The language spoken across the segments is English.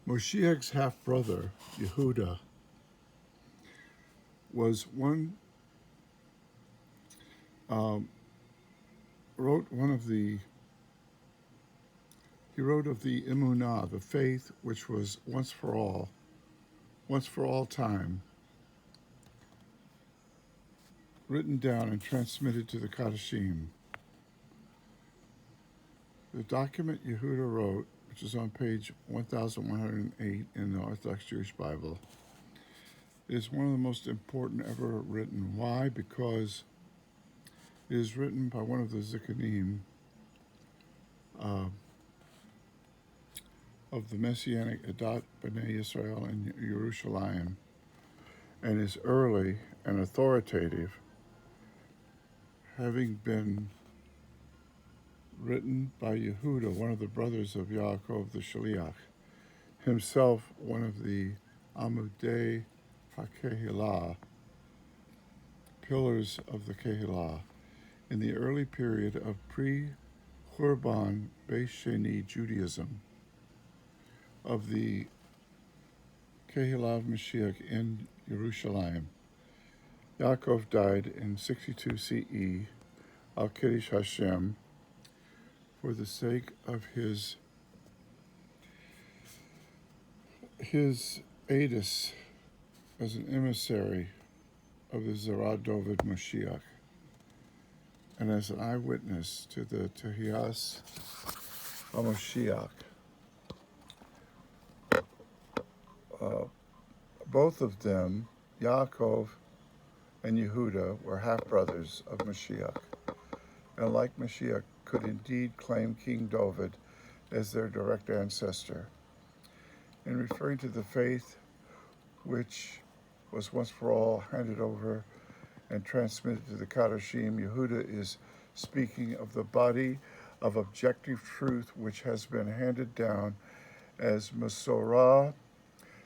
Moshiach's half-brother, Yehuda, was one, wrote one of the, he wrote of the Emunah, the faith which was once for all time, written down and transmitted to the Kadashim. The document Yehuda wrote, which is on page 1108 in the Orthodox Jewish Bible, is one of the most important ever written. Why? Because it is written by one of the Zikanim of the Messianic Adat B'nai Yisrael in Yerushalayim, and is early and authoritative, having been written by Yehuda, one of the brothers of Yaakov the Shaliach, himself one of the Amudei HaKehilah, pillars of the Kehilah, in the early period of pre-Churban Beis Sheni Judaism of the Kehilah of Mashiach in Yerushalayim. Yaakov died in 62 CE, al Kiddush Hashem, for the sake of his aidus as an emissary of the Zerah Dovid Mashiach, and as an eyewitness to the Tehiyas HaMashiach. Both of them, Yaakov and Yehuda, were half-brothers of Mashiach, and like Mashiach, could indeed claim King David as their direct ancestor. In referring to the faith which was once for all handed over and transmitted to the Kadashim, Yehuda is speaking of the body of objective truth which has been handed down as Masorah,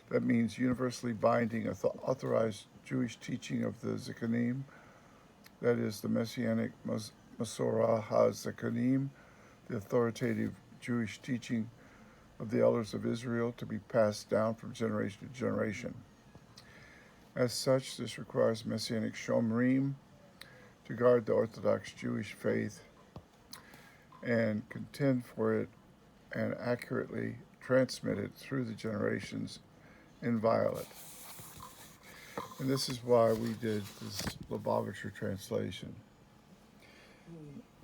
that means universally binding, authorized Jewish teaching of the Zikanim, that is the Messianic Masorah HaZikanim, the authoritative Jewish teaching of the elders of Israel, to be passed down from generation to generation. As such, this requires Messianic Shomrim to guard the Orthodox Jewish faith and contend for it and accurately transmit it through the generations inviolate. And this is why we did this Lubavitcher translation.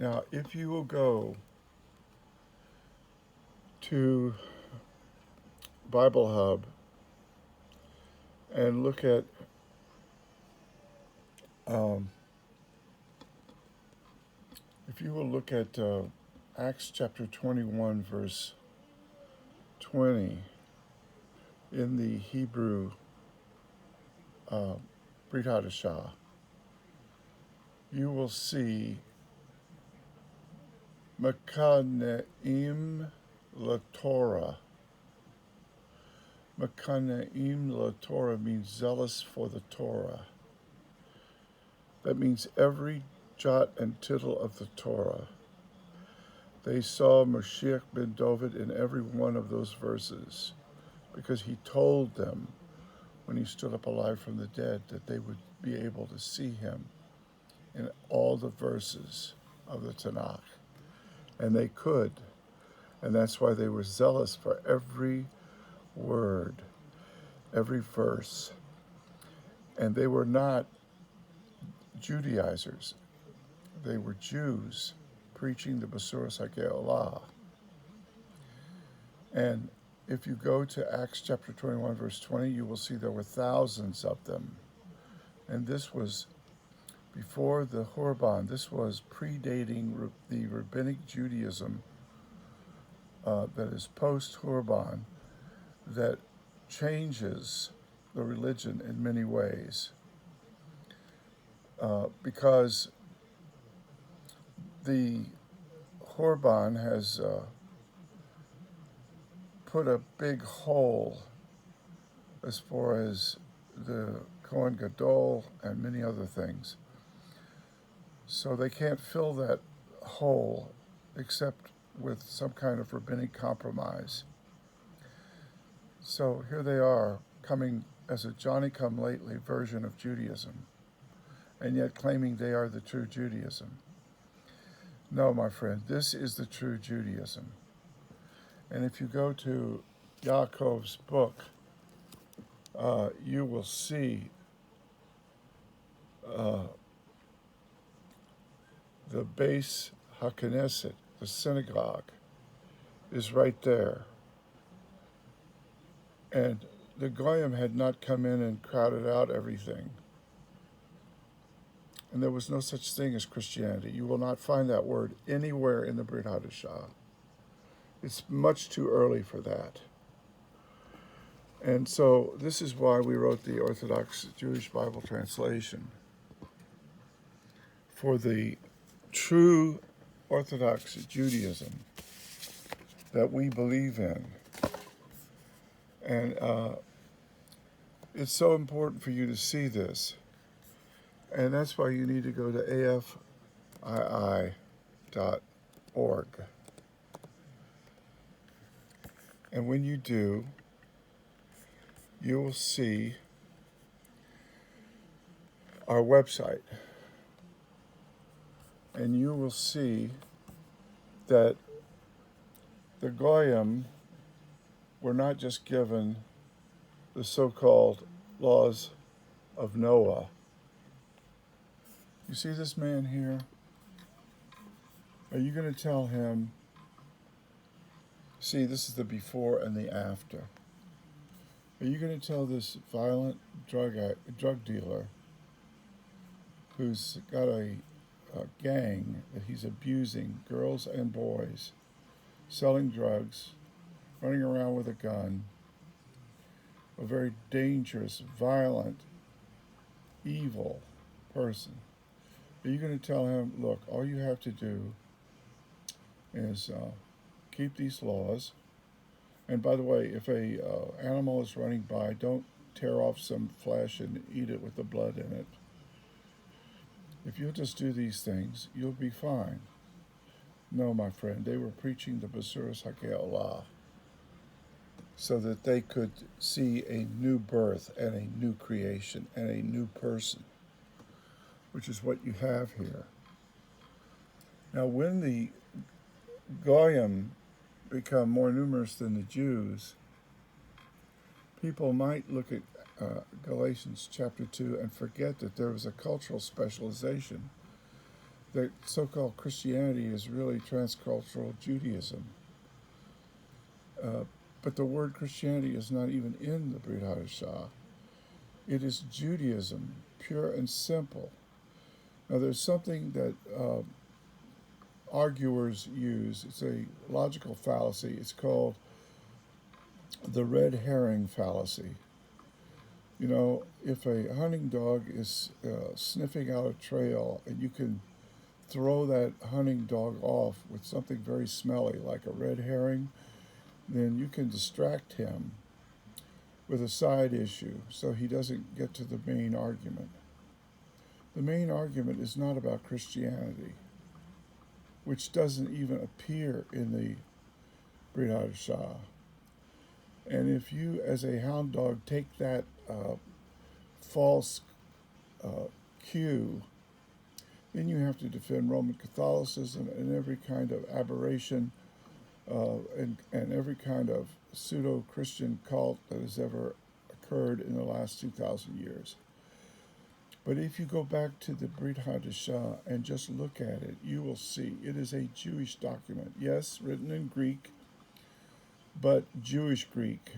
Now, if you will go to Bible Hub and look at if you will look at Acts chapter 21, verse 20, in the Hebrew Brit Hadashah, you will see Mekaneim LaTorah. Mekaneim LaTorah means zealous for the Torah. That means every jot and tittle of the Torah. They saw Mashiach ben David in every one of those verses, because he told them when he stood up alive from the dead that they would be able to see him in all the verses of the Tanakh. And they could. And that's why they were zealous for every word, every verse. And they were not Judaizers. They were Jews preaching the Basuras HaGeolah. And if you go to Acts chapter 21, verse 20, you will see there were thousands of them. And this was before the Horban. This was predating the Rabbinic Judaism that is post-Horban, that changes the religion in many ways. Because the Horban has put a big hole as far as the Kohen Gadol and many other things. So they can't fill that hole except with some kind of rabbinic compromise. So here they are, coming as a Johnny-come-lately version of Judaism, and yet claiming they are the true Judaism. No, my friend, this is the true Judaism. And if you go to Yaakov's book, you will see the Beis HaKnesset, the synagogue, is right there. And the Goyim had not come in and crowded out everything. And there was no such thing as Christianity. You will not find that word anywhere in the Brit Hadashah. It's much too early for that. And so this is why we wrote the Orthodox Jewish Bible translation. For the true Orthodox Judaism that we believe in. And it's so important for you to see this. And that's why you need to go to afii.org. And when you do, you will see our website. And you will see that the Goyim were not just given the so-called laws of Noah. You see this man here? Are you going to tell him, see, this is the before and the after. Are you going to tell this violent drug dealer who's got a gang that he's abusing girls and boys, selling drugs, running around with a gun, a very dangerous, violent, evil person? Are you going to tell him, look, all you have to do is keep these laws? And by the way, if a animal is running by, don't tear off some flesh and eat it with the blood in it. If you'll just do these things, you'll be fine. No, my friend, they were preaching the Basuras HaKe'olah so that they could see a new birth and a new creation and a new person, which is what you have here. Now, when the Goyim become more numerous than the Jews, people might look at Galatians chapter 2 and forget that there was a cultural specialization, that so-called Christianity is really transcultural Judaism. But the word Christianity is not even in the Brit Hadashah. It is Judaism, pure and simple. Now there's something that arguers use. It's a logical fallacy. It's called the red herring fallacy. You know, if a hunting dog is sniffing out a trail and you can throw that hunting dog off with something very smelly like a red herring, then you can distract him with a side issue so he doesn't get to the main argument. The main argument is not about Christianity, which doesn't even appear in the Brit Hadashah. And if you, as a hound dog, take that false cue, then you have to defend Roman Catholicism and every kind of aberration and every kind of pseudo-Christian cult that has ever occurred in the last 2,000 years. But if you go back to the Brit Hadashah and just look at it, you will see it is a Jewish document. Yes, written in Greek, but Jewish Greek.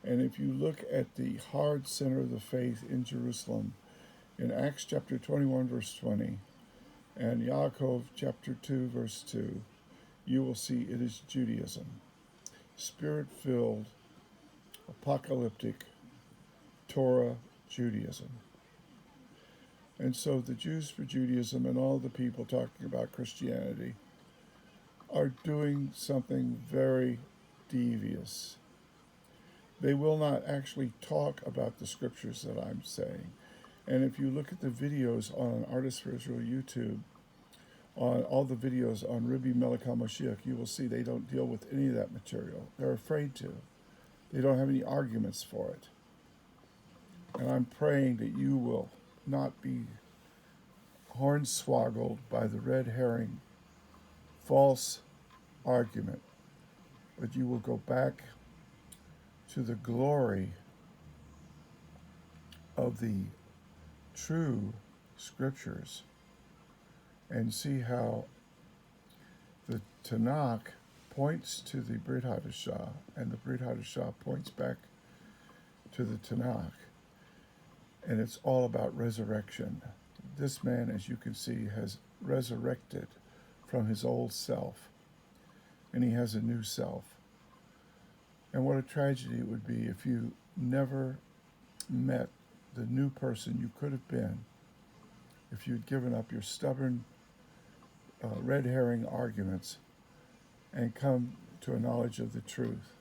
And if you look at the hard center of the faith in Jerusalem, in Acts chapter 21, verse 20, and Yaakov chapter 2, verse 2, you will see it is Judaism. Spirit-filled, apocalyptic, Torah Judaism. And so the Jews for Judaism and all the people talking about Christianity are doing something very devious. They will not actually talk about the scriptures that I'm saying. And if you look at the videos on Artists for Israel YouTube, on all the videos on Rabbi Melech HaMashiach, you will see they don't deal with any of that material. They're afraid to. They don't have any arguments for it. And I'm praying that you will not be hornswoggled by the red herring false argument, but you will go back to the glory of the true scriptures and see how the Tanakh points to the Brit Hadashah and the Brit Hadashah points back to the Tanakh. And it's all about resurrection. This man, as you can see, has resurrected from his old self, and he has a new self. And what a tragedy it would be if you never met the new person you could have been if you'd given up your stubborn red herring arguments and come to a knowledge of the truth.